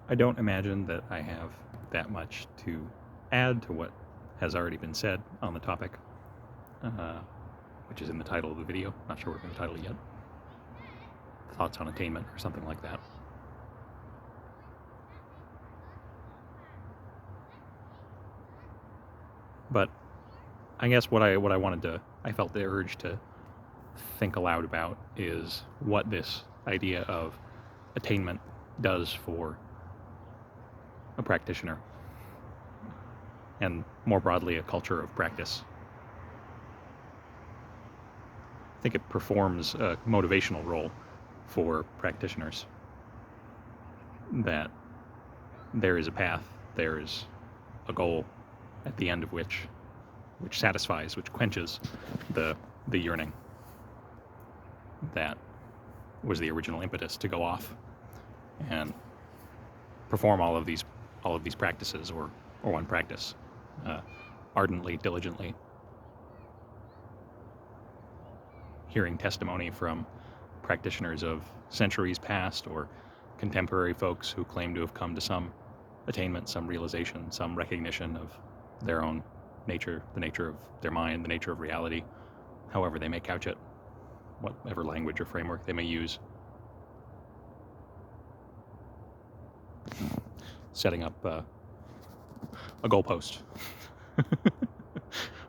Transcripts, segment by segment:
I don't imagine that I have that much to add to what has already been said on the topic, uh, which is in the title of the video. Not sure what's in the title yet. Thoughts on attainment or something like that. But I guess what I wanted to, I felt the urge to think aloud about is what this idea of attainment does for a practitioner, and more broadly, a culture of practice. I think it performs a motivational role for practitioners, that there is a path, there is a goal at the end of which satisfies, which quenches the yearning that was the original impetus to go off and perform all of these practices, or one practice, ardently, diligently, hearing testimony from practitioners of centuries past or contemporary folks who claim to have come to some attainment, some realization, some recognition of their own nature, the nature of their mind, the nature of reality, however they may couch it, whatever language or framework they may use. Setting up a goalpost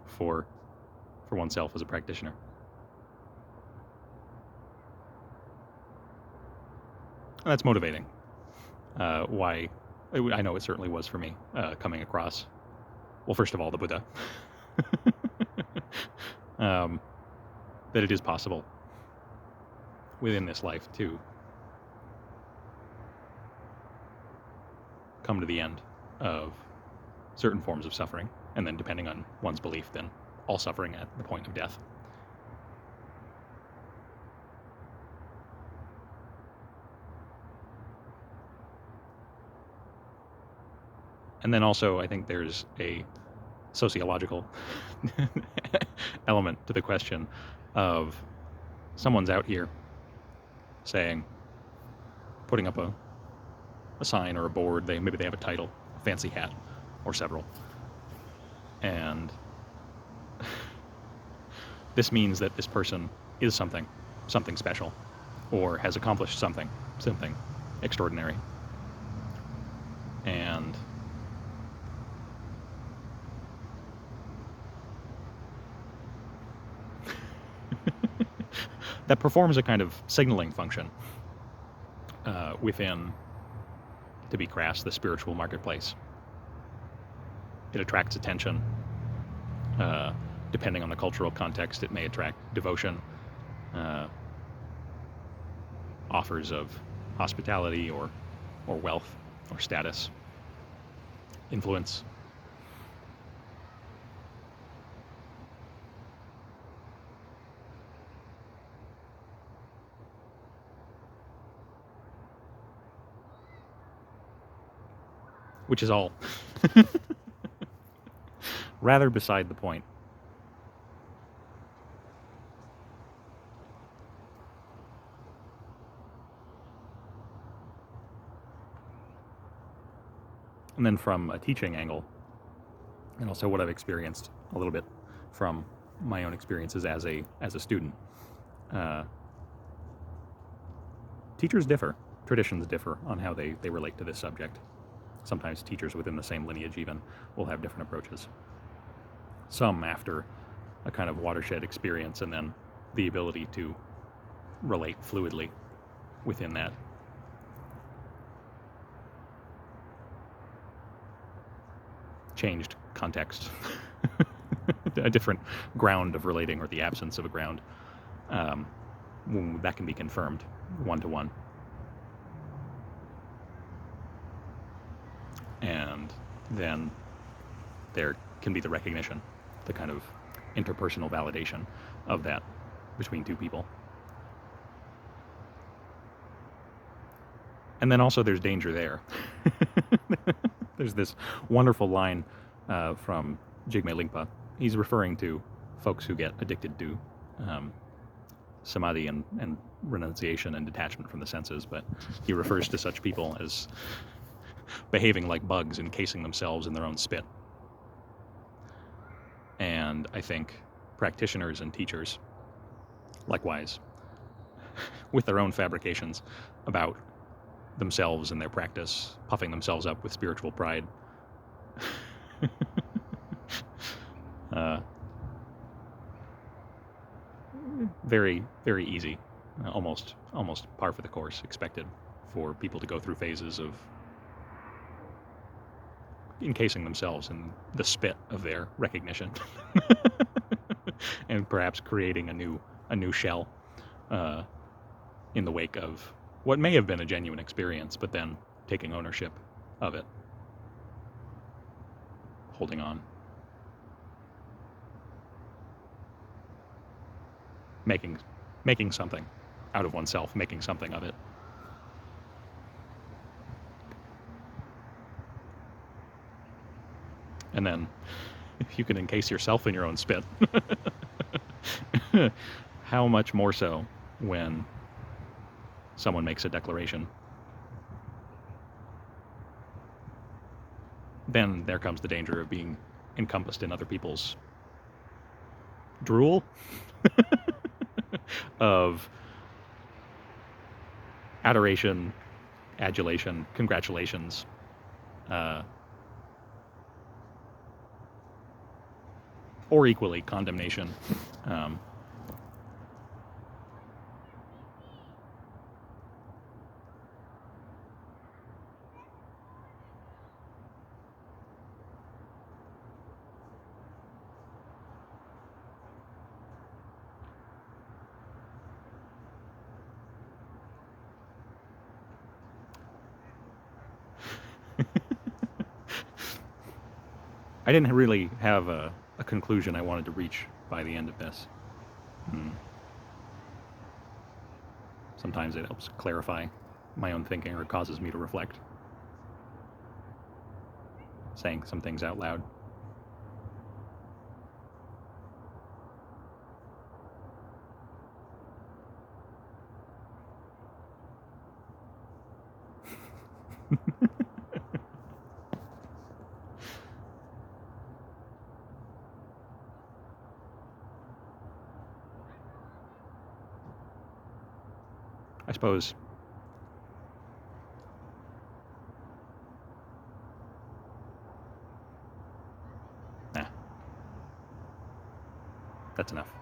for oneself as a practitioner. And that's motivating. Why? I know it certainly was for me, coming across, well, first of all, the Buddha. That it is possible within this life to come to the end of certain forms of suffering, and then, depending on one's belief, then all suffering at the point of death. And then also, I think there's a sociological element to the question of someone's out here saying, putting up a sign or a board, maybe they have a title, a fancy hat, or several, and this means that this person is something special, or has accomplished something extraordinary. And that performs a kind of signaling function within, to be crass, the spiritual marketplace. It attracts attention. Depending on the cultural context, it may attract devotion, offers of hospitality, or wealth, or status, influence. Which is all rather beside the point. And then from a teaching angle, and also what I've experienced a little bit from my own experiences as a student, teachers differ, traditions differ on how they relate to this subject. Sometimes teachers within the same lineage even will have different approaches. Some after a kind of watershed experience, and then the ability to relate fluidly within that changed context, a different ground of relating, or the absence of a ground, that can be confirmed one-to-one. And then there can be the recognition, the kind of interpersonal validation of that between two people. And then also there's danger there. There's this wonderful line from Jigme Lingpa. He's referring to folks who get addicted to samadhi and renunciation and detachment from the senses, but he refers to such people as behaving like bugs, encasing themselves in their own spit. And I think practitioners and teachers, likewise, with their own fabrications about themselves and their practice, puffing themselves up with spiritual pride. Very, very easy, almost par for the course, expected for people to go through phases of encasing themselves in the spit of their recognition, and perhaps creating a new shell in the wake of what may have been a genuine experience, but then taking ownership of it, holding on, making something out of oneself, making something of it. And then if you can encase yourself in your own spit, how much more so when someone makes a declaration? Then there comes the danger of being encompassed in other people's drool, of adoration, adulation, congratulations, or equally condemnation. I didn't really have a conclusion I wanted to reach by the end of this. Sometimes it helps clarify my own thinking or causes me to reflect, saying some things out loud. I suppose that's enough.